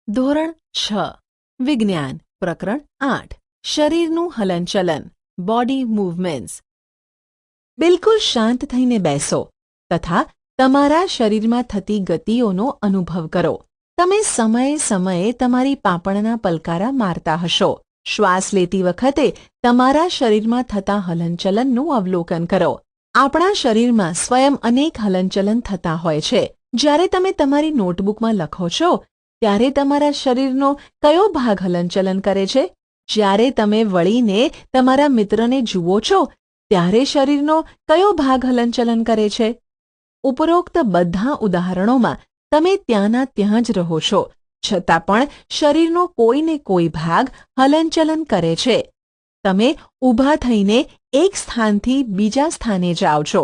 ધોરણ 6 વિજ્ઞાન પ્રકરણ 8 શરીરનું હલનચલન બોડી મૂવમેન્ટ્સ। બિલકુલ શાંત થઈને બેસો તથા તમારા શરીરમાં થતી ગતિઓનો અનુભવ કરો। તમે સમયે સમયે તમારી પાંપણના પલકારા મારતા હશો। શ્વાસ લેતી વખતે તમારા શરીરમાં થતા હલનચલનનું અવલોકન કરો। આપણા શરીરમાં સ્વયં અનેક હલનચલન થતા હોય છે। જ્યારે તમે તમારી નોટબુકમાં લખો છો ત્યારે તમારા શરીરનો કયો ભાગ હલનચલન કરે છે? જ્યારે તમે વળીને તમારા મિત્રને જુઓ છો ત્યારે શરીરનો કયો ભાગ હલનચલન કરે છે? ઉપરોક્ત બધા ઉદાહરણોમાં તમે ત્યાંના ત્યાં જ રહો છો, છતાં પણ શરીરનો કોઈને કોઈ ભાગ હલનચલન કરે છે। તમે ઊભા થઈને એક સ્થાનથી બીજા સ્થાને જાઓ છો।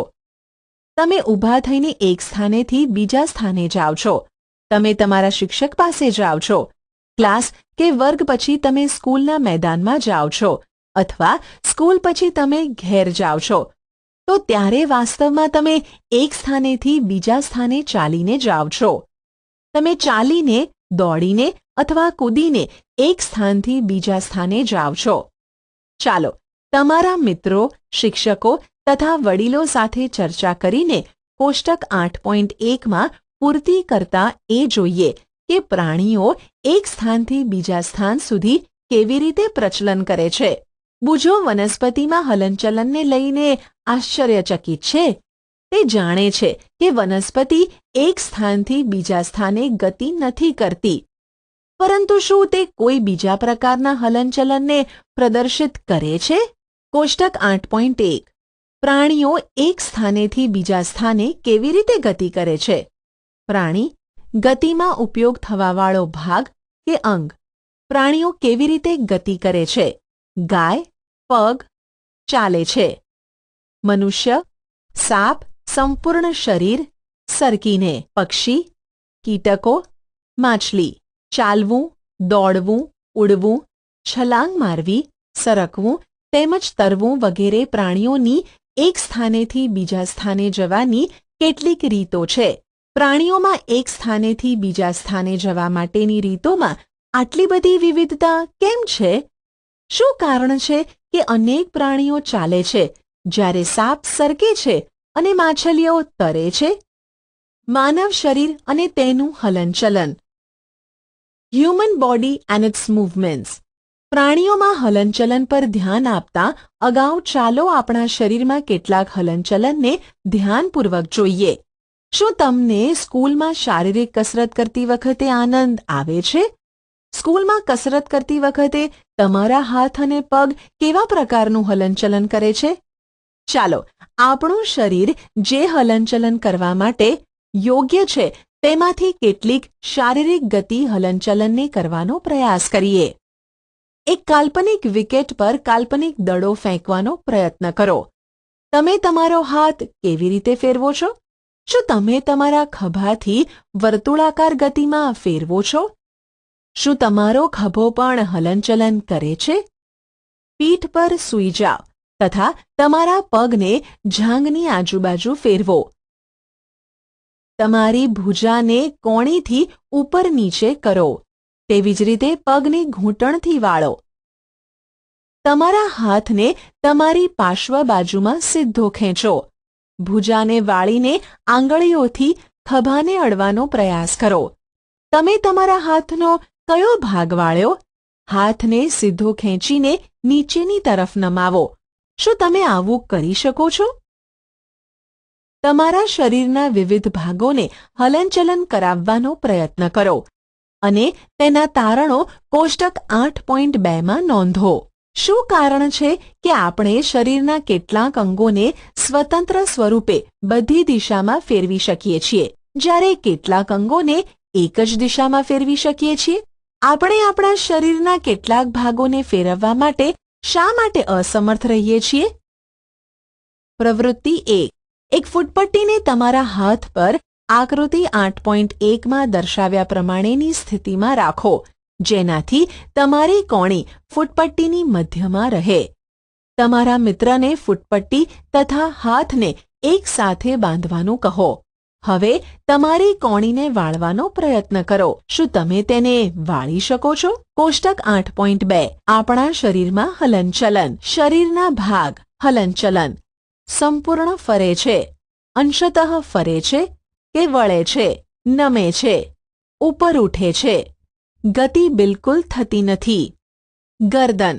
તમે ઊભા થઈને એક સ્થાનેથી બીજા સ્થાને જાઓ છો। તમે તમારા શિક્ષક પાસે જાઓ છો। ક્લાસ કે વર્ગ પછી તમે સ્કૂલના મેદાનમાં જાઓ છો અથવા સ્કૂલ પછી તમે ઘેર જાઓ છો। તો ત્યારે વાસ્તવમાં તમે એક સ્થાનેથી બીજા સ્થાને ચાલીને જાઓ છો। તમે ચાલીને, દોડીને અથવા કૂદીને એક સ્થાનથી બીજા સ્થાને જાઓ છો। ચાલો તમારા મિત્રો, શિક્ષકો તથા વડીલો સાથે ચર્ચા કરીને કોષ્ટક 8.1માં પૂર્તિ કરતા એ જોઈએ કે પ્રાણીઓ એક સ્થાનથી બીજા સ્થાન સુધી કેવી રીતે પ્રચલન કરે છે। બુજો વનસ્પતિમાં હલનચલનને લઈને આશ્ચર્યચકિત છે। તે જાણે છે કે વનસ્પતિ એક સ્થાનથી બીજા સ્થાને ગતિ નથી કરતી, પરંતુ શું તે કોઈ બીજા પ્રકારના હલનચલનને પ્રદર્શિત કરે છે? કોષ્ટક 8.1 પ્રાણીઓ એક સ્થાનેથી બીજા સ્થાને કેવી રીતે ગતિ કરે છે? પ્રાણી ગતિમાં ઉપયોગ થવાવાળો ભાગ કે અંગ। પ્રાણીઓ કેવી રીતે ગતિ કરે છે? ગાય પગ ચાલે છે। મનુષ્ય સાપ સંપૂર્ણ શરીર સરકીને। પક્ષી, કીટકો, માછલી ચાલવું, દોડવું, ઉડવું, છલાંગ મારવી, સરકવું તેમજ તરવું વગેરે પ્રાણીઓની એક સ્થાનેથી બીજા સ્થાને જવાની કેટલીક રીતો છે। પ્રાણીઓમાં એક સ્થાનેથી બીજા સ્થાને જવા માટેની રીતોમાં આટલી બધી વિવિધતા કેમ છે? શું કારણ છે કે અનેક પ્રાણીઓ ચાલે છે જ્યારે સાપ સરકે છે અને માછલીઓ તરે છે? માનવ શરીર અને તેનું હલનચલન। Human body and its movements. પ્રાણીઓમાં હલનચલન પર ધ્યાન આપતા અગાઉ ચાલો આપણા શરીરમાં કેટલાક હલનચલનને ધ્યાનપૂર્વક જોઈએ। શું તમને સ્કૂલમાં શારીરિક કસરત કરતી વખતે આનંદ આવે છે? સ્કૂલમાં કસરત કરતી વખતે તમારા હાથ અને પગ કેવા પ્રકારનું હલનચલન કરે છે? ચાલો આપણું શરીર જે હલનચલન કરવા માટે યોગ્ય છે તેમાંથી કેટલીક શારીરિક ગતિ હલનચલનને કરવાનો પ્રયાસ કરીએ। એક કાલ્પનિક વિકેટ પર કાલ્પનિક દડો ફેંકવાનો પ્રયત્ન કરો। તમે તમારો હાથ કેવી રીતે ફેરવો છો? શું તમે તમારા ખભાથી વર્તુળાકાર ગતિમાં ફેરવો છો? શું તમારો ખભો પણ હલનચલન કરે છે? પીઠ પર સૂઈ જાઓ તથા તમારા પગને જાંઘની આજુબાજુ ફેરવો। તમારી ભુજાને કોણીથી ઉપર નીચે કરો। તેવી જ રીતે પગને ઘૂંટણથી વાળો। તમારા હાથને તમારી પાર્શ્વ બાજુમાં સીધો ખેંચો। ભુજાને વાળીને આંગળીઓથી ખભાને અડવાનો પ્રયાસ કરો। તમે તમારા હાથનો કયો ભાગ વાળ્યો? હાથને સીધો ખેંચીને નીચેની તરફ નમાવો। શું તમે આવું કરી શકો છો? તમારા શરીરના વિવિધ ભાગોને હલનચલન કરાવવાનો પ્રયત્ન કરો અને તેના તારણો કોષ્ટક 8.2માં નોંધો। શું કારણ છે કે આપણે શરીરના કેટલાક અંગોને સ્વતંત્ર સ્વરૂપે બધી દિશામાં ફેરવી શકીએ છીએ જ્યારે કેટલાક અંગોને એક જ દિશામાં ફેરવી શકીએ છીએ? આપણે આપણા શરીરના કેટલાક ભાગોને ફેરવવા માટે શા માટે અસમર્થ રહીએ છીએ? પ્રવૃત્તિ 1 એક ફૂટપટ્ટીને તમારા હાથ પર આકૃતિ 8.1માં દર્શાવ્યા પ્રમાણેની સ્થિતિમાં રાખો, જેનાથી તમારી કોણી ફૂટપટ્ટીની મધ્યમાં રહે। તમારા મિત્રને ફૂટપટ્ટી તથા હાથને એક સાથે બાંધવાનું કહો। હવે તમારી કોણીને વાળવાનો પ્રયત્ન કરો. શું તમે તેને વાળી શકો છો? કોષ્ટક 8.2 આપણા શરીરમાં હલનચલન. શરીરના ભાગ હલનચલન. સંપૂર્ણ ફરે છે, અંશતઃ ફરે છે કે વળે છે, નમે છે, ઉપર ઉઠે છે, ગતિ બિલકુલ થતી નથી. ગરદન.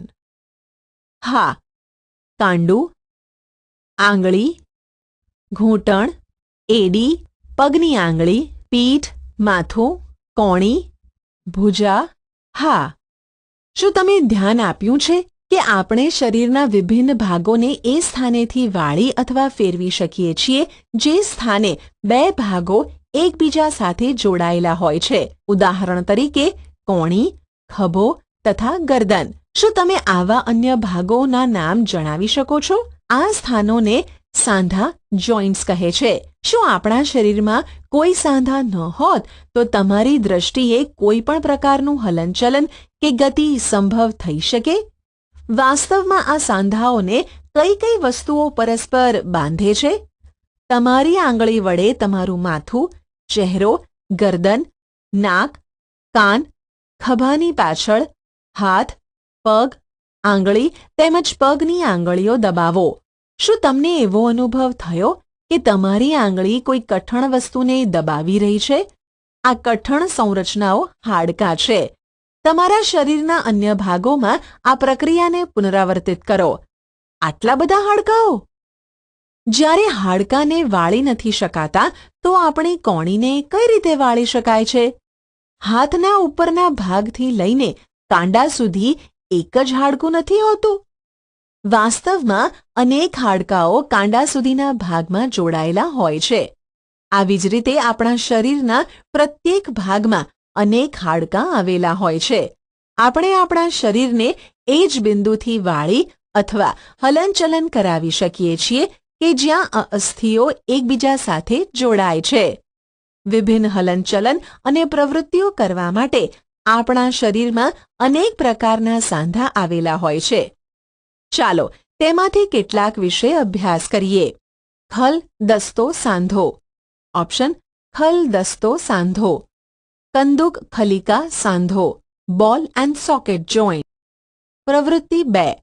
હા, કાંડું, આંગળી, ઘૂંટણ, એડી, પગની આંગળી, પીઠ, માથું, કોણી, ભુજા. હા. શું તમે ધ્યાન આપ્યું છે કે આપણે શરીરના વિભિન્ન ભાગોને એ સ્થાનેથી વાળી અથવા ફેરવી શકીએ છીએ જે સ્થાને બે ભાગો એકબીજા સાથે જોડાયેલા હોય છે? ઉદાહરણ તરીકે કોણી, ખભો તથા ગરદન. શું તમે આવા અન્ય ભાગોના નામ જણાવી શકો છો? આ સ્થાનોને સાંધા જોઇન્ટ્સ કહે છે. શું આપણા શરીરમાં કોઈ સાંધા ન હોત તો તમારી દ્રષ્ટિએ કોઈ પણ પ્રકારનું હલનચલન કે ગતિ સંભવ થઈ શકે? વાસ્તવમાં આ સાંધાઓને કઈ કઈ વસ્તુઓ પરસ્પર બાંધે છે? તમારી આંગળી વડે તમારું માથું, ચહેરો, ગરદન, નાક, કાન, ખભાની પાછળ, હાથ, પગ, આંગળી તેમજ પગની આંગળીઓ દબાવો. શું તમને એવો અનુભવ થયો કે તમારી આંગળી કોઈ કઠણ વસ્તુને દબાવી રહી છે? આ કઠણ સંરચનાઓ હાડકાં છે. તમારા શરીરના અન્ય ભાગોમાં આ પ્રક્રિયાને પુનરાવર્તિત કરો. આટલા બધા હાડકાઓ? જ્યારે હાડકાને વાળી નથી શકાતા તો આપણી કોણીને કઈ રીતે વાળી શકાય છે? હાથના ઉપરના ભાગથી લઈને કાંડા સુધી એક જ હાડકું નથી હોતું. વાસ્તવમાં અનેક હાડકાઓ કાંડા સુધીના ભાગમાં જોડાયેલા હોય છે. આવી જ રીતે આપણા શરીરના પ્રત્યેક ભાગમાં અનેક હાડકાં આવેલા હોય છે. આપણે આપણા શરીરને એ જ બિંદુથી વાળી અથવા હલનચલન કરાવી શકીએ છીએ કે જ્યાં અસ્થિઓ એકબીજા સાથે જોડાય છે. વિભિન્ન હલનચલન અને પ્રવૃત્તિઓ કરવા માટે આપણા શરીરમાં અનેક પ્રકારના સાંધા આવેલા હોય છે. ચાલો તેમાંથી કેટલાક વિશે અભ્યાસ કરીએ. ખલ દસ્તો સાંધો. Option: ખલ દસ્તો સાંધો, કંદુક ખલિકા સાંધો, ball and socket joint. પ્રવૃત્તિ 2.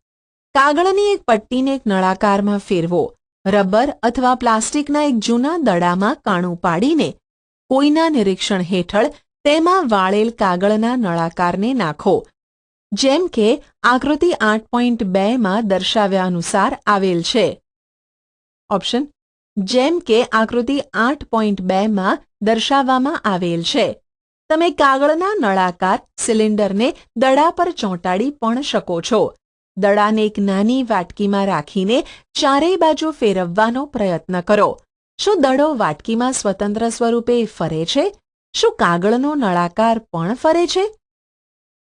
કાગળની એક પટ્ટીને એક નળાકારમાં ફેરવો. રબર અથવા પ્લાસ્ટિકના એક જૂના દડામાં કાણું પાડીને કોઈના નિરીક્ષણ હેઠળ તેમાં વાળેલ કાગળના નળાકારને નાખો. જેમ કે આકૃતિ 8.2 માં દર્શાવ્યા અનુસાર આવેલ છે. ઓપ્શન: જેમ કે આકૃતિ 8.2 માં દર્શાવવામાં આવેલ છે. તમે કાગળના નળાકાર સિલિન્ડરને દડા પર ચોંટાડી પણ શકો છો. દડાને એક નાની વાટકીમાં રાખીને ચારેય બાજુ ફેરવવાનો પ્રયત્ન કરો. શું દડો વાટકીમાં સ્વતંત્ર સ્વરૂપે ફરે છે? શું કાગળનો નળાકાર પણ ફરે છે?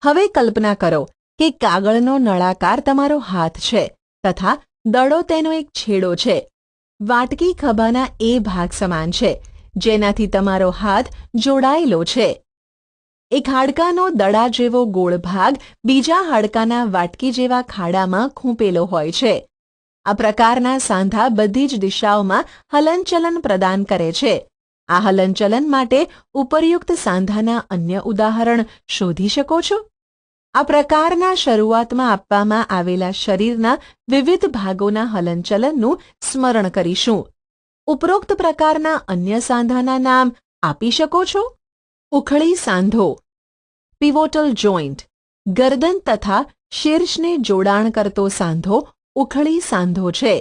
હવે કલ્પના કરો કે કાગળનો નળાકાર તમારો હાથ છે તથા દડો તેનો એક છેડો છે. વાટકી ખભાના એ ભાગ સમાન છે જેનાથી તમારો હાથ જોડાયેલો છે. એક હાડકાનો દડા જેવો ગોળ ભાગ બીજા હાડકાના વાટકી જેવા ખાડામાં ખૂંપેલો હોય છે. આ પ્રકારના સાંધા બધી જ દિશાઓમાં હલનચલન પ્રદાન કરે છે. આ હલનચલન માટે ઉપરયુક્ત સાંધાના અન્ય ઉદાહરણ શોધી શકો છો? આ પ્રકારના શરૂઆતમાં આપવામાં આવેલા શરીરના વિવિધ ભાગોના હલનચલનનું સ્મરણ કરીશું. ઉપરોક્ત પ્રકારના અન્ય સાંધાના નામ આપી શકો છો? ઉખળી સાંધો, પિવોટલ જોઇન્ટ. ગરદન તથા શીર્ષને જોડાણ કરતો સાંધો ઉખળી સાંધો છે.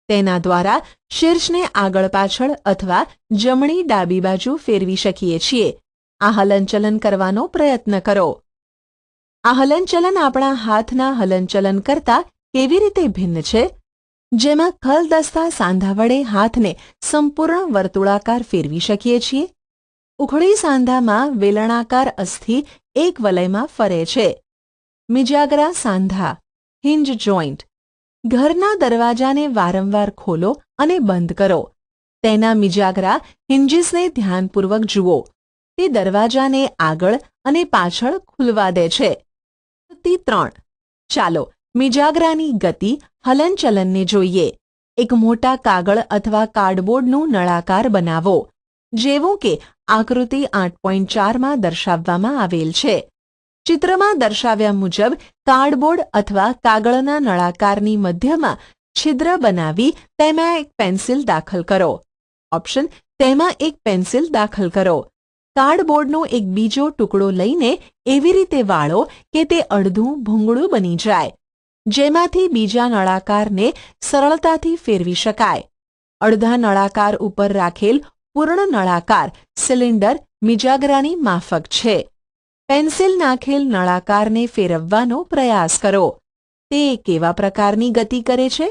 તેના દ્વારા શીર્ષને આગળ પાછળ અથવા જમણી ડાબી બાજુ ફેરવી શકીએ છીએ. આ હલનચલન કરવાનો પ્રયત્ન કરો. આ હલનચલન આપણા હાથના હલનચલન કરતાં કેવી રીતે ભિન્ન છે? જેમાં ખલદસ્તા સાંધા વડે હાથને સંપૂર્ણ વર્તુળાકાર ફેરવી શકીએ છીએ. ઉખળી સાંધામાં વેલણાકાર અસ્થિ એક વલયમાં ફરે છે. મિજાગરા સાંધા, હિન્જ જોઇન્ટ. ઘરના દરવાજાને વારંવાર ખોલો અને બંધ કરો. તેના મિજાગરા હિન્જીસને ધ્યાનપૂર્વક જુઓ. તે દરવાજાને આગળ અને પાછળ ખુલવા દે છે. 3. ચાલો મિજાગરાની ગતિ હલનચલનને જોઈએ. એક મોટા કાગળ અથવા કાર્ડબોર્ડનું નળાકાર બનાવો. જેવું કે આકૃતિ 8.4માં દર્શાવવામાં આવેલ છે. ચિત્રમાં દર્શાવ્યા મુજબ કાર્ડબોર્ડ અથવા કાગળના નળાકારની મધ્યમાં છિદ્ર બનાવી તેમાં એક પેન્સિલ દાખલ કરો. ઓપ્શન: તેમાં એક પેન્સિલ દાખલ કરો. કાર્ડબોર્ડનો એક બીજો ટુકડો લઈને એવી રીતે વાળો કે તે અડધું ભૂંગળું બની જાય, જેમાંથી બીજા નળાકારને સરળતાથી ફેરવી શકાય. અડધા નળાકાર ઉપર રાખેલ પૂર્ણ નળાકાર સિલિન્ડર મિજાગરાની માફક છે. પેન્સિલ નાખેલ નળાકારને ફેરવવાનો પ્રયાસ કરો. તે કેવા પ્રકારની ગતિ કરે છે?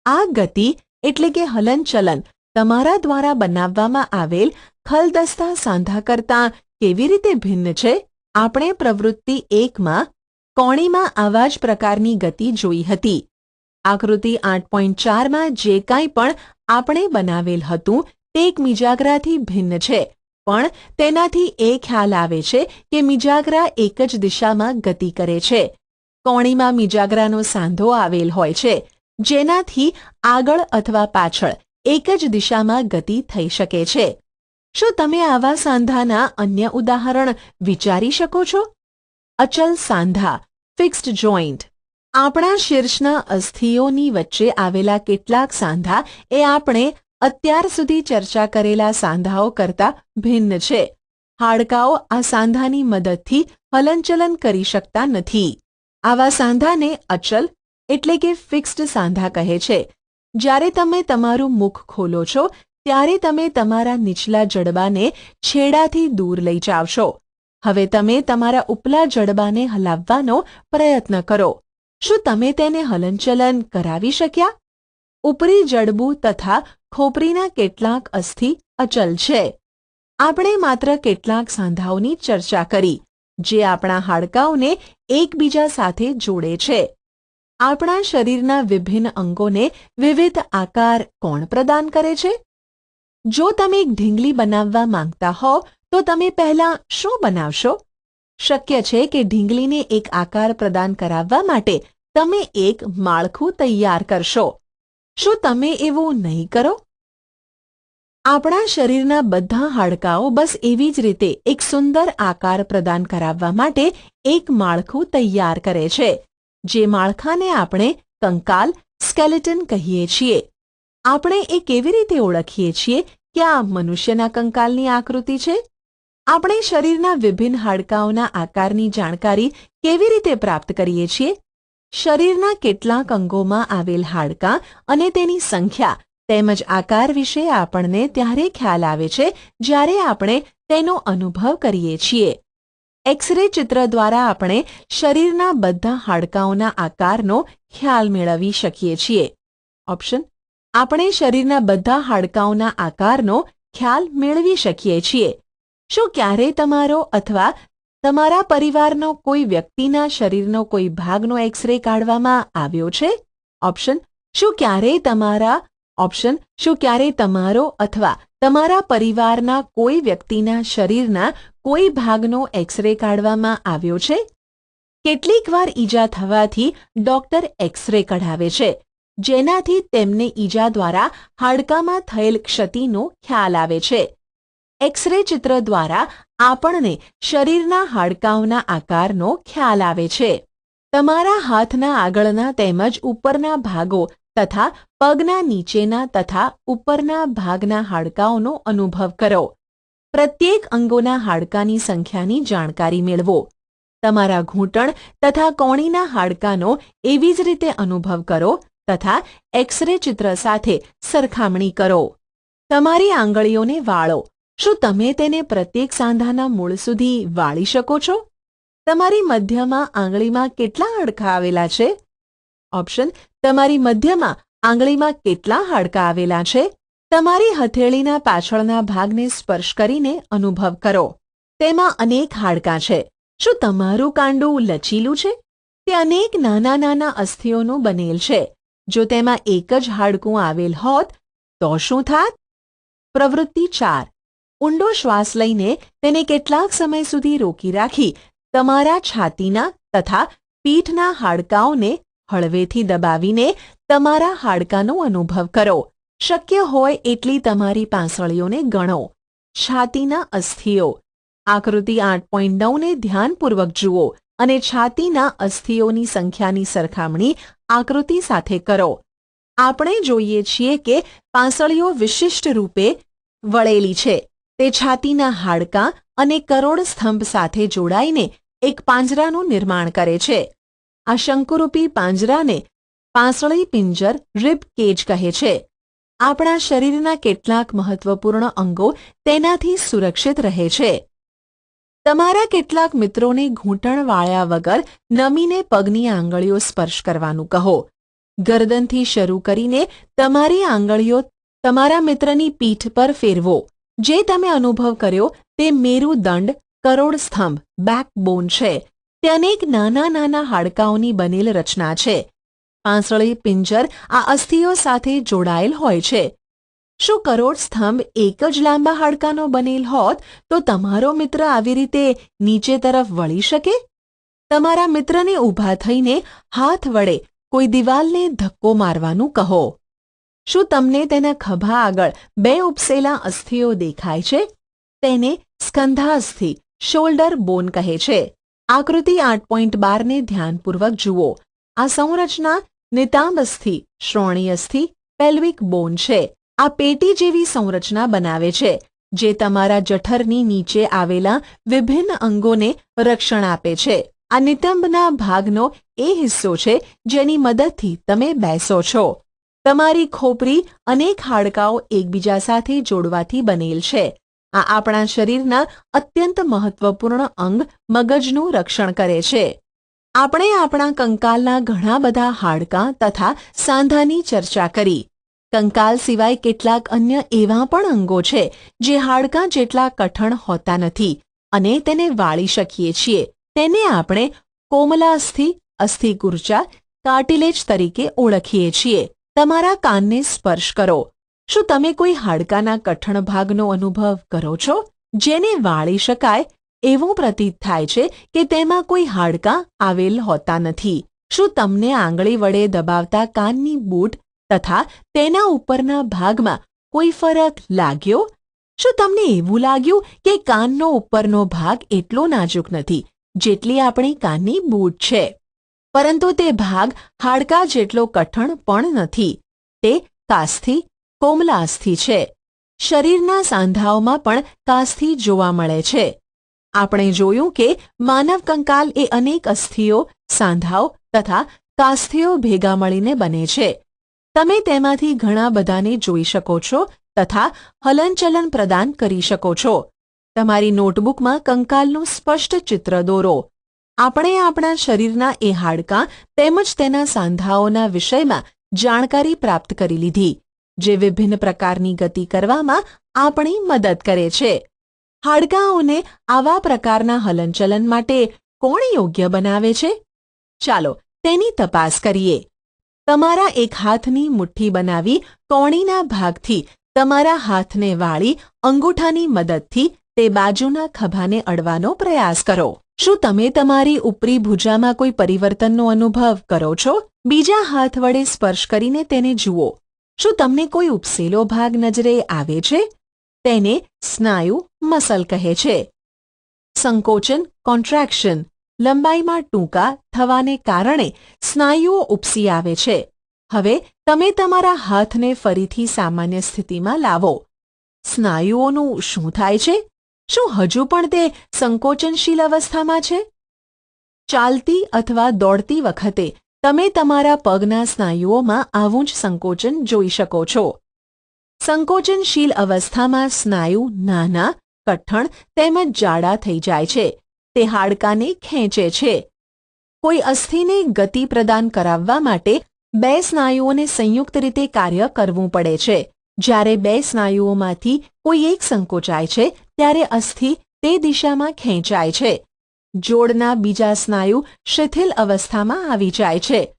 આ ગતિ એટલે કે હલનચલન તમારા દ્વારા બનાવવામાં આવેલ ખલદસ્તા સાંધા કરતાં કેવી રીતે ભિન્ન છે? આપણે પ્રવૃત્તિ 1માં કોણીમાં આવા જ પ્રકારની ગતિ જોઈ હતી. આકૃતિ 8.4માં જે કાંઈ પણ આપણે બનાવેલ હતું તે એક મિજાગરાથી ભિન્ન છે, પણ તેનાથી એ ખ્યાલ આવે છે કે મિજાગરા એક જ દિશામાં ગતિ કરે છે. કોણીમાં મિજાગરાનો સાંધો આવેલ હોય છે, જેનાથી આગળ અથવા પાછળ એક જ દિશામાં ગતિ થઈ શકે છે. શું તમે આવા સાંધાના અન્ય ઉદાહરણ વિચારી શકો છો? અચલ સાંધા, ફિક્સ્ડ જોઇન્ટ. આપણા શીર્ષના અસ્થિઓની વચ્ચે આવેલા કેટલાક સાંધા એ આપણે અત્યાર સુધી ચર્ચા કરેલા સાંધાઓ કરતાં ભિન્ન છે. હાડકાઓ આ સાંધાની મદદથી હલનચલન કરી શકતા નથી. આવા સાંધાને અચલ એટલે કે ફિક્સ્ડ સાંધા કહે છે. જ્યારે તમે તમારું મુખ ખોલો છો ત્યારે તમે તમારા નીચલા જડબાને છેડાથી દૂર લઈ જાવ છો. હવે તમે તમારા ઉપલા જડબાને હલાવવાનો પ્રયત્ન કરો. શું તમે તેને હલનચલન કરાવી શક્યા? ઉપરી જડબું તથા ખોપરીના કેટલાક અસ્થિ અચલ છે. આપણે માત્ર કેટલાક સાંધાઓની ચર્ચા કરી જે આપણા હાડકાઓને એકબીજા સાથે જોડે છે. આપણા શરીરના વિભિન્ન અંગોને વિવિધ આકાર કોણ પ્રદાન કરે છે? જો તમે એક ઢીંગલી બનાવવા માંગતા હો તો તમે પહેલાં શું બનાવશો? શક્ય છે કે ઢીંગલીને એક આકાર પ્રદાન કરાવવા માટે તમે એક માળખું તૈયાર કરશો. શું તમે એવું નહીં કરો? આપણા શરીરના બધા હાડકાઓ બસ એવી જ રીતે એક સુંદર આકાર પ્રદાન કરાવવા માટે એક માળખું તૈયાર કરે છે, જે માળખાને આપણે કંકાલ, સ્કેલેટન કહીએ છીએ. આપણે એ કેવી રીતે ઓળખીએ છીએ કે આ મનુષ્યના કંકાલની આકૃતિ છે? આપણે શરીરના વિભિન્ન હાડકાઓના આકારની જાણકારી કેવી રીતે પ્રાપ્ત કરીએ છીએ? શરીરના કેટલાક અંગોમાં આવેલ હાડકાં અને તેની સંખ્યા તેમજ આકાર વિશે આપણને ત્યારે ખ્યાલ આવે છે જ્યારે આપણે તેનો અનુભવ કરીએ છીએ. એક્સ-રે ચિત્ર દ્વારા આપણે શરીરના બધા હાડકાઓના આકારનો ખ્યાલ મેળવી શકીએ છીએ. ઓપ્શન: આપણે શરીરના બધા હાડકાઓના આકારનો ખ્યાલ મેળવી શકીએ છીએ. શું ક્યારેય તમારો અથવા તમારા પરિવારનો કોઈ વ્યક્તિના શરીરનો કોઈ ભાગનો એક્સ-રે કાઢવામાં આવ્યો છે? ઓપ્શન: શું ક્યારેય તમારો અથવા તમારા પરિવારના કોઈ વ્યક્તિના શરીરના કોઈ ભાગનો એક્સ-રે કાઢવામાં આવ્યો છે? કેટલીક વાર ઈજા થવાથી ડોક્ટર એક્સ-રે કઢાવે છે, જેનાથી તેમને ઈજા દ્વારા હાડકામાં થયેલ ક્ષતિનો ખ્યાલ આવે છે. એક્સ-રે ચિત્ર દ્વારા આપણને શરીરના હાડકાઓના આકારનો ખ્યાલ આવે છે. તમારા હાથના આગળના તેમજ ઉપરના ભાગો તથા પગના નીચેના તથા ઉપરના ભાગના હાડકાઓનો અનુભવ કરો. પ્રત્યેક અંગોના હાડકાની સંખ્યાની જાણકારી મેળવો. તમારા ઘૂંટણ તથા કોણીના હાડકાનો એવી જ રીતે અનુભવ કરો તથા એક્સ-રે ચિત્ર સાથે સરખામણી કરો. તમારી આંગળીઓને વાળો. શું તમે તેને પ્રત્યેક સાંધાના મૂળ સુધી વાળી શકો છો? તમારી મધ્યમાં આંગળીમાં કેટલા હાડકાં આવેલા છે? ઓપ્શન: તમારી મધ્યમાં આંગળીમાં કેટલા હાડકાં આવેલા છે? તમારી હથેળીના પાછળના ભાગને સ્પર્શ કરીને અનુભવ કરો. તેમાં અનેક હાડકાં છે. શું તમારું કાંડું લચીલું છે? તે અનેક નાના નાના અસ્થિઓનું બનેલ છે. જો તેમાં એક જ હાડકું આવેલ હોત તો શું થાત? પ્રવૃત્તિ 4. ઊંડો શ્વાસ લઈને તેને કેટલાક સમય સુધી રોકી રાખી તમારા છાતીના તથા પીઠના હાડકાઓને હળવેથી દબાવીને તમારા હાડકાનો અનુભવ કરો. શક્ય હોય એટલી તમારી પાંસળીઓને ગણો. છાતીના અસ્થિઓ. આકૃતિ 8.9 ને ધ્યાનપૂર્વક જુઓ અને છાતીના અસ્થિઓની સંખ્યાની સરખામણી આકૃતિ સાથે કરો. આપણે જોઈએ છીએ કે પાંસળીઓ વિશિષ્ટ રૂપે વળેલી છે. તે છાતીના હાડકાં અને કરોડ સ્તંભ સાથે જોડાઈને એક પાંજરાનું નિર્માણ કરે છે. આ શંકુરૂપી પાંજરાને પાંસળી પિંજર રિબ કેજ કહે છે. આપણા શરીરના કેટલાક મહત્વપૂર્ણ અંગો તેનાથી સુરક્ષિત રહે છે. તમારા કેટલાક મિત્રોને ઘૂંટણ વાળ્યા વગર નમીને પગની આંગળીઓ સ્પર્શ કરવાનું કહો. ગરદનથી શરૂ કરીને તમારી આંગળીઓ તમારા મિત્રની પીઠ પર ફેરવો. જે તમે અનુભવ કર્યો તે મેરુદંડ કરોડ સ્તંભ બેકબોન છે. તે અનેક નાના નાના હાડકાંઓની બનેલ રચના છે. પાંસળી પિંજર આ અસ્થિઓ સાથે જોડાયેલ હોય છે. શું કરોડ સ્તંભ એક જ લાંબા હાડકાનો બનેલ હોત તો તમારો મિત્ર આવી રીતે નીચે તરફ વળી શકે? તમારા મિત્રને ઊભા થઈને હાથ વડે કોઈ દિવાલને ધક્કો મારવાનું કહો. શું તમને તેના ખભા આગળ બે ઉપસેલા અસ્થિઓ દેખાય છે? તેને સ્કંધાસ્થિ શોલ્ડર બોન કહે છે. આકૃતિ 8.12 ને ધ્યાનપૂર્વક જુઓ. આ સંરચના નિતાંબ અસ્થિ શ્રોણી અસ્થિ પેલ્વિક બોન છે. આ પેટી જેવી સંરચના બનાવે છે જે તમારા જઠરની નીચે આવેલા વિભિન્ન અંગોને રક્ષણ આપે છે. આ નિતંબના ભાગનો એ હિસ્સો છે જેની મદદથી તમે બેસો છો. તમારી ખોપરી અનેક હાડકાંઓ એકબીજા સાથે જોડવાથી બનેલ છે. આ આપણા શરીરના અત્યંત મહત્વપૂર્ણ અંગ મગજનું રક્ષણ કરે છે. આપણે આપણા કંકાલના ઘણા બધા હાડકાં તથા સાંધાની ચર્ચા કરી. કંકાલ સિવાય કેટલાક અન્ય એવા પણ અંગો છે જે હાડકાં જેટલા કઠણ હોતા નથી અને તેને વાળી શકીએ છીએ. તેને આપણે કોમલાસ્થિ અસ્થિકુર્ચા કાર્ટિલેજ તરીકે ઓળખીએ છીએ. તમારા કાનને સ્પર્શ કરો. શું તમે કોઈ હાડકાના કઠણ ભાગનો અનુભવ કરો છો જેને વાળી શકાય? એવું પ્રતીત થાય છે કે તેમાં કોઈ હાડકાં આવેલ હોતા નથી. શું તમને આંગળી વડે દબાવતા કાનની બૂટ તથા તેના ઉપરના ભાગમાં કોઈ ફરક લાગ્યો? શું તમને એવું લાગ્યું કે કાનનો ઉપરનો ભાગ એટલો નાજુક નથી જેટલી આપણી કાનની બૂટ છે? પરંતુ તે ભાગ હાડકાં જેટલો કઠણ પણ નથી. તે કાસ્થિ કોમલાસ્થિ છે. શરીરના સાંધાઓમાં પણ કાસ્થિ જોવા મળે છે. આપણે જોયું કે માનવ કંકાલ એ અનેક અસ્થિઓ સાંધાઓ તથા કાસ્થિઓ ભેગા મળીને બને છે. તમે તેમાંથી ઘણા બધાને જોઈ શકો છો તથા હલનચલન પ્રદાન કરી શકો છો. તમારી નોટબુકમાં કંકાલનું સ્પષ્ટ ચિત્ર દોરો. આપણે આપણા શરીરના એ હાડકાં તેમજ તેના સાંધાઓના વિષયમાં જાણકારી પ્રાપ્ત કરી લીધી જે વિભિન્ન પ્રકારની ગતિ કરવામાં આપણી મદદ કરે છે. હાડકાંઓને આવા પ્રકારના હલનચલન માટે કોણ યોગ્ય બનાવે છે? ચાલો તેની તપાસ કરીએ. તમારા એક હાથની મુઠ્ઠી બનાવી કોણીના ભાગથી તમારા હાથને વાળી અંગૂઠાની મદદથી તે બાજુના ખભાને અડવાનો પ્રયાસ કરો. શું તમે તમારી ઉપરી ભુજામાં કોઈ પરિવર્તનનો અનુભવ કરો છો? બીજા હાથ વડે સ્પર્શ કરીને તેને જુઓ. શું તમને કોઈ ઉપસેલો ભાગ નજરે આવે છે? તેને સ્નાયુ મસલ કહે છે. સંકોચન કોન્ટ્રેક્શન લંબાઈમાં ટૂંકા થવાને કારણે સ્નાયુઓ ઉપસી આવે છે. હવે તમે તમારા હાથને ફરીથી સામાન્ય સ્થિતિમાં લાવો. સ્નાયુઓનું શું થાય છે? શું હજુ પણ તે સંકોચનશીલ અવસ્થામાં છે? ચાલતી અથવા દોડતી વખતે તમે તમારા પગના સ્નાયુઓમાં આવું જ સંકોચન જોઈ શકો છો. સંકોચનશીલ અવસ્થામાં સ્નાયુ નાના, કઠણ તેમજ જાડા થઈ જાય છે. તે હાડકાને ખેંચે છે. કોઈ અસ્થિને ગતિ પ્રદાન કરાવવા માટે બે સ્નાયુઓને સંયુક્ત રીતે કાર્ય કરવું પડે છે. જ્યારે બે સ્નાયુઓમાંથી કોઈ એક સંકોચાય છે ત્યારે અસ્થિ તે દિશામાં ખેંચાય છે. જોડના બીજા સ્નાયુ શિથિલ અવસ્થામાં આવી જાય છે.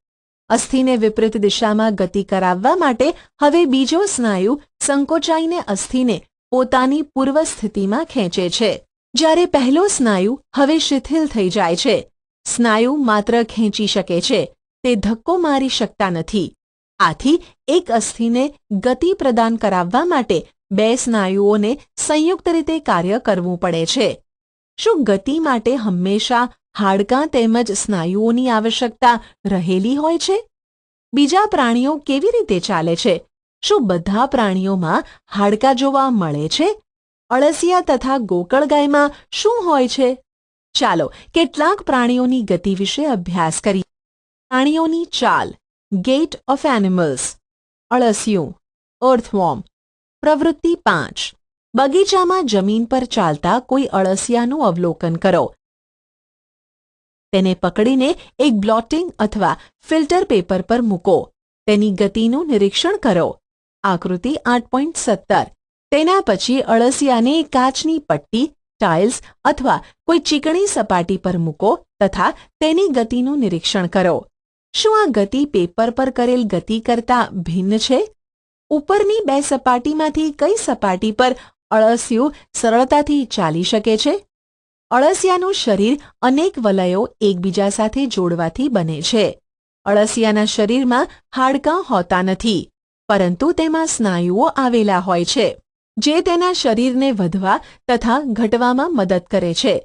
અસ્થિને વિપરીત દિશામાં ગતિ કરાવવા માટે હવે બીજો સ્નાયુ સંકોચાઈને અસ્થિને પોતાની પૂર્વ સ્થિતિમાં ખેંચે છે. જ્યારે પહેલો સ્નાયુ હવે શિથિલ થઈ જાય છે. સ્નાયુ માત્ર ખેંચી શકે છે, તે ધક્કો મારી શકતા નથી. આથી એક અસ્થિને ગતિ પ્રદાન કરાવવા માટે બે સ્નાયુઓને સંયુક્ત રીતે કાર્ય કરવું પડે છે. શું ગતિ માટે હંમેશા હાડકાં તેમજ સ્નાયુઓની આવશ્યકતા રહેલી હોય છે? બીજા પ્રાણીઓ કેવી રીતે ચાલે છે? શું બધા પ્રાણીઓમાં હાડકાં જોવા મળે છે? અળસિયા તથા ગોકળગાયમાં શું હોય છે? ચાલો કેટલાક પ્રાણીઓની ગતિ વિશે અભ્યાસ કરીએ. પ્રાણીઓની ચાલ. Gait of animals. અળસિયું, અર્થવોર્મ. પ્રવૃત્તિ 5. બગીચામાં જમીન પર ચાલતા કોઈ અળસિયાનું અવલોકન કરો. તેને પકડીને એક બ્લોટિંગ અથવા ફિલ્ટર પેપર પર મૂકો. તેની ગતિનું નિરીક્ષણ કરો. આકૃતિ 8.17. તેના પછી અળસિયાને કાચની પટ્ટી, ટાઇલ્સ અથવા કોઈ ચીકણી સપાટી પર મૂકો તથા તેની ગતિનું નિરીક્ષણ કરો. શું આ ગતિ પેપર પર કરેલ ગતિ કરતાં ભિન્ન છે? ઉપરની બે સપાટીમાંથી કઈ સપાટી પર અળસિયું સરળતાથી ચાલી શકે છે? અળસિયાનું શરીર અનેક વલયો એકબીજા સાથે જોડવાથી બને છે. અળસિયાના શરીરમાં હાડકાં હોતા નથી, પરંતુ તેમાં સ્નાયુઓ આવેલા હોય છે, જે તેના શરીરને વધવા તથા ઘટવામાં મદદ કરે છે.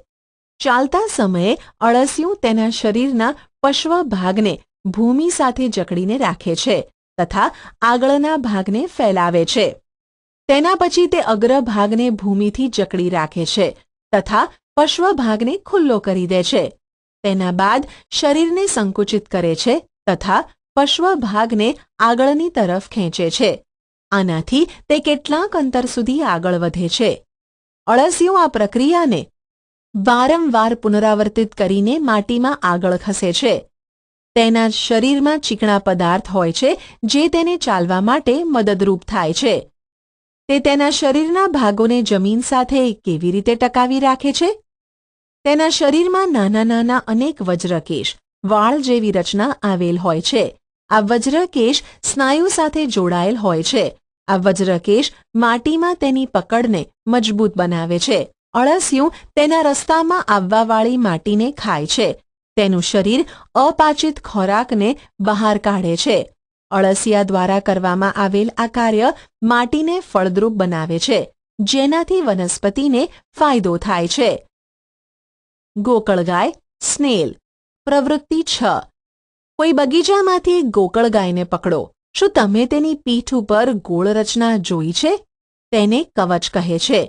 ચાલતા સમયે અળસિયું તેના શરીરના પશ્વ ભાગને ભૂમિ સાથે જકડીને રાખે છે તથા આગળના ભાગને ફેલાવે છે. તેના પછી તે અગ્ર ભાગને ભૂમિથી જકડી રાખે છે તથા પશ્વ ભાગને ખુલ્લો કરી દે છે. તેના બાદ શરીરને સંકુચિત કરે છે તથા પશ્વ ભાગને આગળની તરફ ખેંચે છે. આનાથી તે કેટલાક અંતર સુધી આગળ વધે છે. અળસિયું આ પ્રક્રિયાને વારંવાર પુનરાવર્તિત કરીને માટીમાં આગળ ખસે છે. તેના શરીરમાં ચીકણા પદાર્થ હોય છે જે તેને ચાલવા માટે મદદરૂપ થાય છે. તે તેના શરીરના ભાગોને જમીન સાથે કેવી રીતે ટકાવી રાખે છે? તેના શરીરમાં નાના નાના અનેક વજ્રકેશ, વાળ જેવી રચના આવેલ હોય છે. આ વજ્રકેશ સ્નાયુ સાથે જોડાયેલ હોય છે. આ વજ્રકેશ માટીમાં તેની પકડને મજબૂત બનાવે છે. અળસિયું તેના રસ્તામાં આવવાવાળી માટીને ખાય છે. તેનું શરીર અપાચિત ખોરાકને બહાર કાઢે છે. અળસિયા દ્વારા કરવામાં આવેલ આ કાર્ય માટીને ફળદ્રુપ બનાવે છે, જેનાથી વનસ્પતિને ફાયદો થાય છે. ગોકળગાય, સ્નેલ. પ્રવૃત્તિ 6. કોઈ બગીચામાંથી ગોકળગાયને પકડો. શું તમે તેની પીઠ ઉપર ગોળ રચના જોઈ છે? તેને કવચ કહે છે.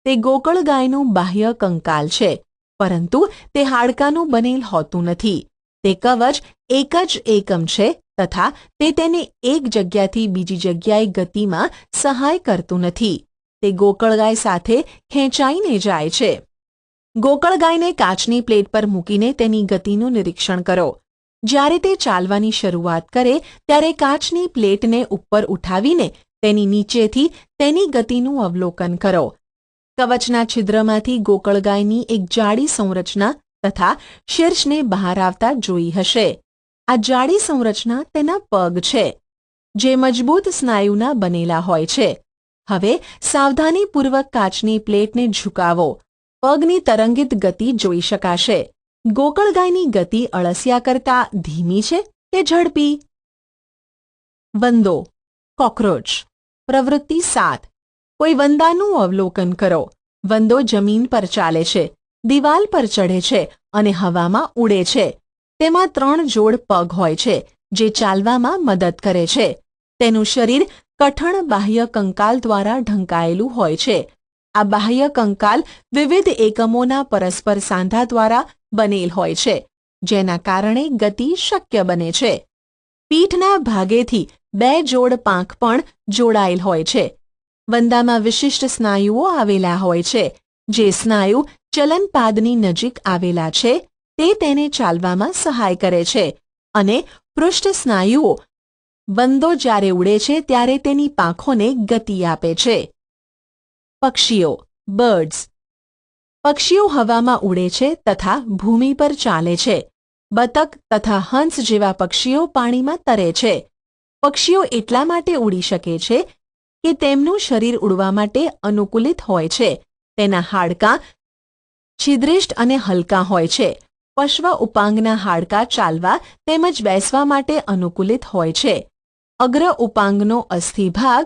તે ગોકળગાયનું બાહ્ય કંકાલ છે, પરંતુ તે હાડકાનું બનેલ હોતું નથી. તે કવચ એક જ એકમ છે તથા તે તેને એક જગ્યાથી બીજી જગ્યાએ ગતિમાં સહાય કરતું નથી. તે ગોકળગાય સાથે ખેંચાઈને જાય છે. ગોકળગાયને કાચની પ્લેટ પર મૂકીને તેની ગતિનું નિરીક્ષણ કરો. જ્યારે તે ચાલવાની શરૂઆત કરે ત્યારે કાચની પ્લેટને ઉપર ઉઠાવીને તેની નીચેથી તેની ગતિનું અવલોકન કરો. કવચના છિદ્રમાંથી ગોકળગાયની એક જાડી સંરચના તથા શીર્ષને બહાર આવતા જોઈ હશે. આ જાડી સંરચના તેના પગ છે, જે મજબૂત સ્નાયુના બનેલા હોય છે. હવે સાવધાનીપૂર્વક કાચની પ્લેટને ઝુકાવો. પગની તરંગિત ગતિ જોઈ શકાશે. ગોકળગાયની ગતિ અળસિયા કરતાં ધીમી છે કે ઝડપી? વંદો, કોકરોચ. પ્રવૃત્તિ 7. કોઈ વંદાનું અવલોકન કરો. વંદો જમીન પર ચાલે છે, દિવાલ પર ચઢે છે અને હવામાં ઉડે છે. તેમાં 3 જોડ પગ હોય છે, જે ચાલવામાં મદદ કરે છે. તેનું શરીર કઠણ બાહ્ય કંકાલ દ્વારા ઢંકાયેલું હોય છે. આ બાહ્ય કંકાલ વિવિધ એકમોના પરસ્પર સાંધા દ્વારા બનેલ હોય છે, જેના કારણે ગતિ શક્ય બને છે. પીઠના ભાગેથી 2 જોડ પાંખ પણ જોડાયેલ હોય છે. વંદામાં વિશિષ્ટ સ્નાયુઓ આવેલા હોય છે. જે સ્નાયુ ચલનપાદની નજીક આવેલા છે તે તેને ચાલવામાં સહાય કરે છે, અને પૃષ્ઠ સ્નાયુઓ વંદો જ્યારે ઉડે છે ત્યારે તેની પાંખોને ગતિ આપે છે. પક્ષીઓ, બર્ડ્સ. પક્ષીઓ હવામાં ઉડે છે તથા ભૂમિ પર ચાલે છે. બતક તથા હંસ જેવા પક્ષીઓ પાણીમાં તરે છે. પક્ષીઓ એટલા માટે ઉડી શકે છે કે તેમનું શરીર ઉડવા માટે અનુકૂલિત હોય છે. તેના હાડકાં છિદ્રિષ્ટ અને હલકા હોય છે. પશ્વ ઉપાંગના હાડકાં ચાલવા તેમજ બેસવા માટે અનુકૂલિત હોય છે. અગ્ર ઉપાંગનો અસ્થિભાગ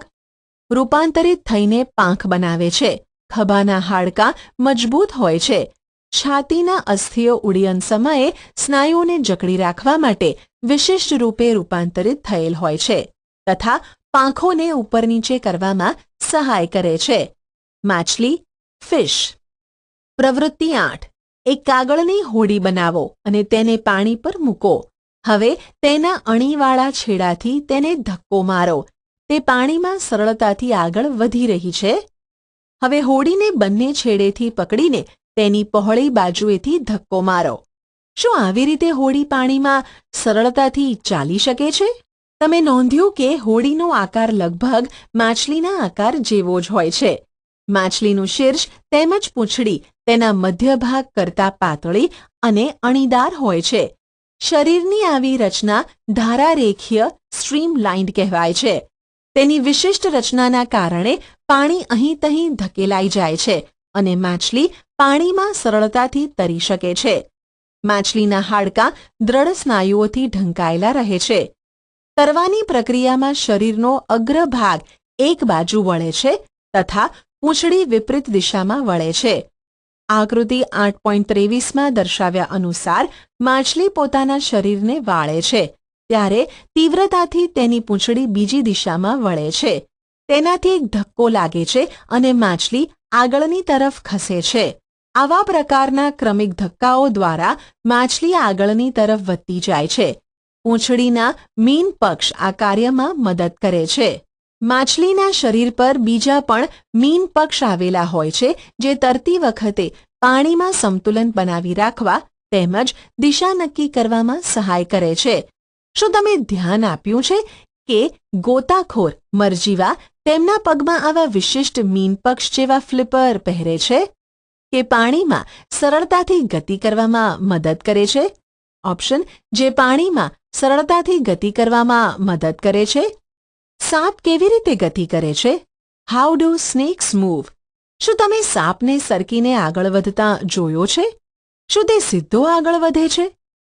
રૂપાંતરિત થઈને પાંખ બનાવે છે. ખભાના હાડકાં મજબૂત હોય છે. છાતીના અસ્થિઓ ઉડ્ડયન સમયે સ્નાયુઓને જકડી રાખવા માટે વિશિષ્ટ રૂપે રૂપાંતરિત થયેલ હોય છે તથા પાંખોને ઉપર નીચે કરવામાં સહાય કરે છે. માછલી, ફિશ. પ્રવૃત્તિ 8. એક કાગળની હોડી બનાવો અને તેને પાણી પર મૂકો. હવે તેના અણીવાળા છેડાથી તેને ધક્કો મારો. તે પાણીમાં સરળતાથી આગળ વધી રહી છે. હવે હોડીને બંને છેડેથી પકડીને તેની પહોળી બાજુએથી ધક્કો મારો. શું આવી રીતે હોડી પાણીમાં સરળતાથી ચાલી શકે છે? તમે નોંધ્યું કે હોડીનો આકાર લગભગ માછલીના આકાર જેવો જ હોય છે. માછલીનું શીર્ષ તેમજ પૂંછડી તેના મધ્ય ભાગ કરતાં પાતળી અને અણીદાર હોય છે. શરીરની આવી રચના ધારારેખીય સ્ટ્રીમલાઇન્ડ કહેવાય છે. તેની વિશિષ્ટ રચનાના કારણે પાણી અહીં તહીં ધકેલાઈ જાય છે અને માછલી પાણીમાં સરળતાથી તરી શકે છે. માછલીના હાડકાં દ્રઢ સ્નાયુઓથી ઢંકાયેલા રહે છે. તરવાની પ્રક્રિયામાં શરીરનો અગ્રભાગ એક બાજુ વળે છે તથા પૂંછડી વિપરીત દિશામાં વળે છે. આકૃતિ 8.23માં દર્શાવ્યા અનુસાર માછલી પોતાના શરીરને વાળે છે ત્યારે તીવ્રતાથી તેની પૂંછડી બીજી દિશામાં વળે છે. તેનાથી એક ધક્કો લાગે છે અને માછલી આગળની તરફ ખસે છે. આવા પ્રકારના ક્રમિક ધક્કાઓ દ્વારા માછલી આગળની તરફ વધતી જાય છે. પૂંછડીના મીન પક્ષ આ કાર્યમાં મદદ કરે છે. માછલીના શરીર પર બીજા પણ મીન પક્ષ આવેલા હોય છે જે તરતી વખતે પાણીમાં સંતુલન બનાવી રાખવા તેમજ દિશા નક્કી કરવામાં સહાય કરે છે. શું તમે ધ્યાન આપ્યું છે કે ગોતાખોર મરજીવા તેમના પગમાં આવા વિશિષ્ટ મીન પક્ષ જેવા ફ્લિપર પહેરે છે કે પાણીમાં સરળતાથી ગતિ કરવામાં મદદ કરે છે? ઓપ્શન: જે પાણીમાં સરળતાથી ગતિ કરવામાં મદદ કરે છે. સાપ કેવી રીતે ગતિ કરે છે? How do snacks move? શું તમે સાપને સરકીને આગળ વધતા જોયો છે? શું તે સીધો આગળ વધે છે?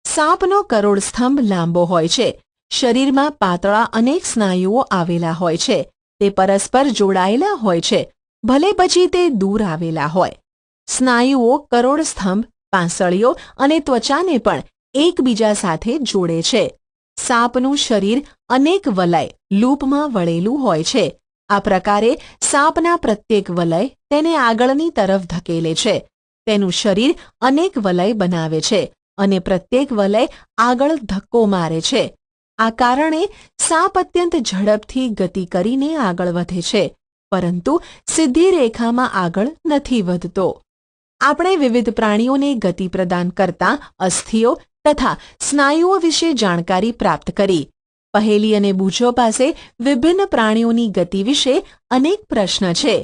સાપનો કરોડસ્તંભ લાંબો હોય છે. શરીરમાં પાતળા અનેક સ્નાયુઓ આવેલા હોય છે. તે પરસ્પર જોડાયેલા હોય છે, ભલે પછી તે દૂર આવેલા હોય. સ્નાયુઓ કરોડસ્તંભ, પાંસળીઓ અને ત્વચાને પણ એકબીજા સાથે જોડે છે. સાપનું શરીર અનેક વલય લૂપમાં વળેલું હોય છે. આ પ્રકારે સાપના પ્રત્યેક વલય તેને આગળની તરફ ધકેલે છે. તેનું શરીર અનેક વલય બનાવે છે અને પ્રત્યેક વલય આગળ ધક્કો મારે છે. આ કારણે સાપ અત્યંત ઝડપથી ગતિ કરીને આગળ વધે છે, પરંતુ સીધી રેખામાં આગળ નથી વધતો. આપણે વિવિધ પ્રાણીઓને ગતિ પ્રદાન કરતા અસ્થિઓ તથા સ્નાયુઓ વિશે જાણકારી પ્રાપ્ત કરી. પહેલી અને બૂચો પાસે વિભિન્ન પ્રાણીઓની ગતિ વિશે અનેક પ્રશ્ન છે.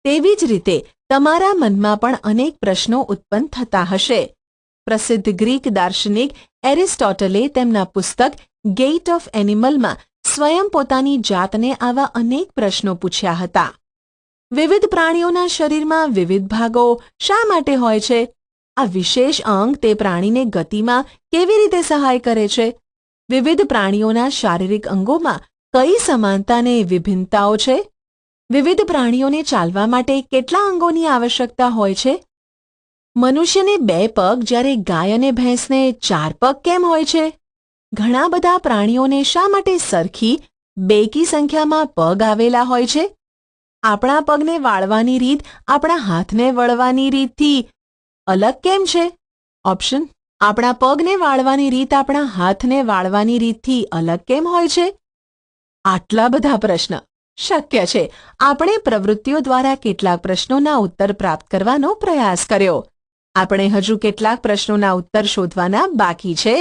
તેવી જ રીતે તમારા મનમાં પણ અનેક પ્રશ્નો ઉત્પન્ન થતા હશે. પ્રસિદ્ધ ગ્રીક દાર્શનિક એરિસ્ટોટલે તેમના પુસ્તક ગેઇટ ઓફ એનિમલમાં સ્વયં પોતાની જાતને આવા અનેક પ્રશ્નો પૂછ્યા હતા. વિવિધ પ્રાણીઓના શરીરમાં વિવિધ ભાગો શા માટે હોય છે? આ વિશેષ અંગ તે પ્રાણીને ગતિમાં કેવી રીતે સહાય કરે છે? વિવિધ પ્રાણીઓના શારીરિક અંગોમાં કઈ સમાનતા અને વિભિન્નતાઓ છે? વિવિધ પ્રાણીઓને ચાલવા માટે કેટલા અંગોની આવશ્યકતા હોય છે? મનુષ્યને 2 પગ જ્યારે ગાય અને ભેંસને 4 પગ કેમ હોય છે? ઘણા બધા પ્રાણીઓને શા માટે સરખી બેકી સંખ્યામાં પગ આવેલા હોય છે? આપણા પગને વાળવાની રીત આપણા હાથને વળવાની રીતથી અલગ કેમ છે? ઓપ્શન: આપણા પગને વાળવાની રીત આપણા હાથને વાળવાની રીતથી અલગ કેમ હોય છે? આટલા બધા પ્રશ્ન શક્ય છે. આપણે પ્રવૃત્તિઓ દ્વારા કેટલાક પ્રશ્નોના ઉત્તર પ્રાપ્ત કરવાનો પ્રયાસ કર્યો. આપણે હજુ કેટલાક પ્રશ્નોના ઉત્તર શોધવાના બાકી છે.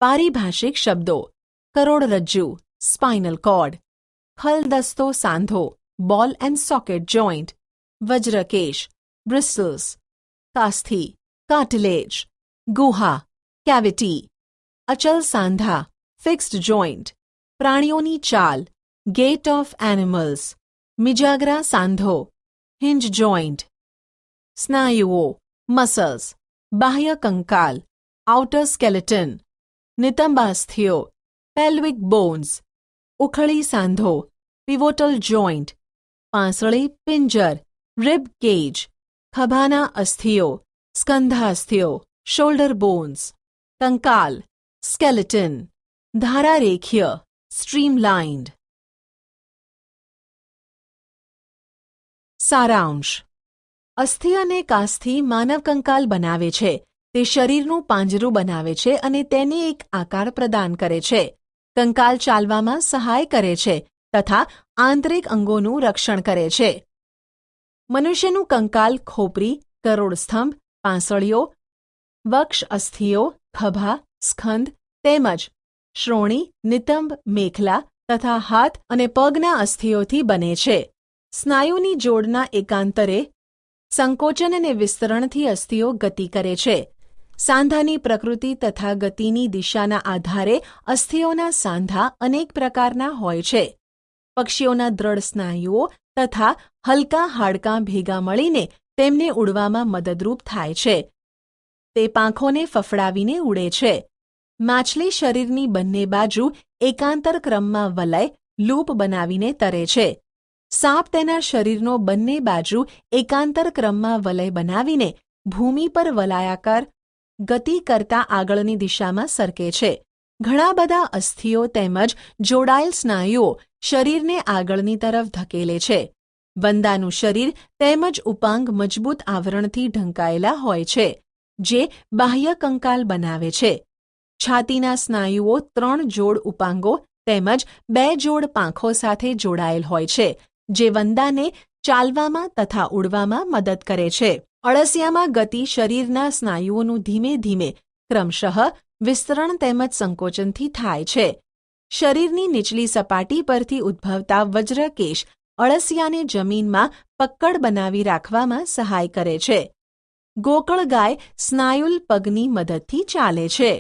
પારિભાષિક શબ્દો: કરોડરજ્જુ, સ્પાઇનલ કોર્ડ; ખલદસ્તો સાંધો, બોલ એન્ડ સોકેટ જોઇન્ટ; વજ્રકેશ, બ્રિસ્ટલ્સ; કાસ્થિ, કાર્ટિલેજ; ગુહા, કેવિટી; અચલ સાંધા, ફિક્સ્ડ જોઇન્ટ; પ્રાણીઓની ચાલ, ગેટ ઓફ એનિમલ્સ; મિજાગરા સાંધો, હિન્જ જોઇન્ટ; સ્નાયુઓ, મસલ્સ; બાહ્ય કંકાલ, આઉટર સ્કેલેટન; નિતંબાસ્થિઓ, પેલ્વિક બોન્સ; ઉખળી સાંધો, પિવોટલ જોઇન્ટ, પાંસળી પિંજર, રિબ કેજ, ખભાના અસ્થિઓ, સ્કંધાસ્થિઓ, શોલ્ડર બોન્સ, કંકાલ, સ્કેલેટન, ધારારેખીય, સ્ટ્રીમલાઇન્ડ. સારાંશ. અસ્થિ અને કાસ્થિ માનવ કંકાલ બનાવે છે. તે શરીરનું પાંજરું બનાવે છે અને તેને એક આકાર પ્રદાન કરે છે. કંકાલ ચાલવામાં સહાય કરે છે તથા આંતરિક અંગોનું રક્ષણ કરે છે. મનુષ્યનું કંકાલ ખોપરી, કરોડસ્તંભ, પાંસળીઓ, વક્ષ અસ્થિઓ, ખભા, સ્કંધ તેમજ શ્રોણી, નિતંબ, મેખલા તથા હાથ અને પગના અસ્થિઓથી બને છે. સ્નાયુની જોડના એકાંતરે સંકોચન અને વિસ્તરણથી અસ્થિઓ ગતિ કરે છે. સાંધાની પ્રકૃતિ તથા ગતિની દિશાના આધારે અસ્થિઓના સાંધા અનેક પ્રકારના હોય છે. પક્ષીઓના દ્રઢ સ્નાયુઓ તથા હલકા હાડકાં ભેગા મળીને તેમને ઉડવામાં મદદરૂપ થાય છે. તે પાંખોને ફફડાવીને ઉડે છે. માછલી શરીરની બંને બાજુ એકાંતર ક્રમમાં વલય, લૂપ બનાવીને તરે છે. સાપ તેના શરીરનો બંને બાજુ એકાંતર ક્રમમાં વલય બનાવીને ભૂમિ પર વલયાકાર ગતિ કરતા આગળની દિશામાં સરકે છે. ઘણા બધા અસ્થિઓ તેમજ જોડાયેલ સ્નાયુઓ શરીરને આગળની તરફ ધકેલે છે. વંદાનું શરીર તેમજ ઉપાંગ મજબૂત આવરણથી ઢંકાયેલા હોય છે, જે બાહ્ય કંકાલ બનાવે છે. છાતીના સ્નાયુઓ 3 જોડ ઉપાંગો તેમજ 2 જોડ પાંખો સાથે જોડાયેલ હોય છે, જે વંદાને ચાલવામાં તથા ઉડવામાં મદદ કરે છે. અળસિયામાં ગતિ શરીરના સ્નાયુઓનું ધીમે ધીમે ક્રમશઃ વિસ્તરણ તેમજ સંકોચનથી થાય છે. શરીરની નીચલી સપાટી પરથી ઉદ્ભવતા વજ્રકેશ અળસિયાને જમીનમાં પક્કડ બનાવી રાખવામાં સહાય કરે છે. ગોકળ ગાય સ્નાયુલ પગની મદદથી ચાલે છે.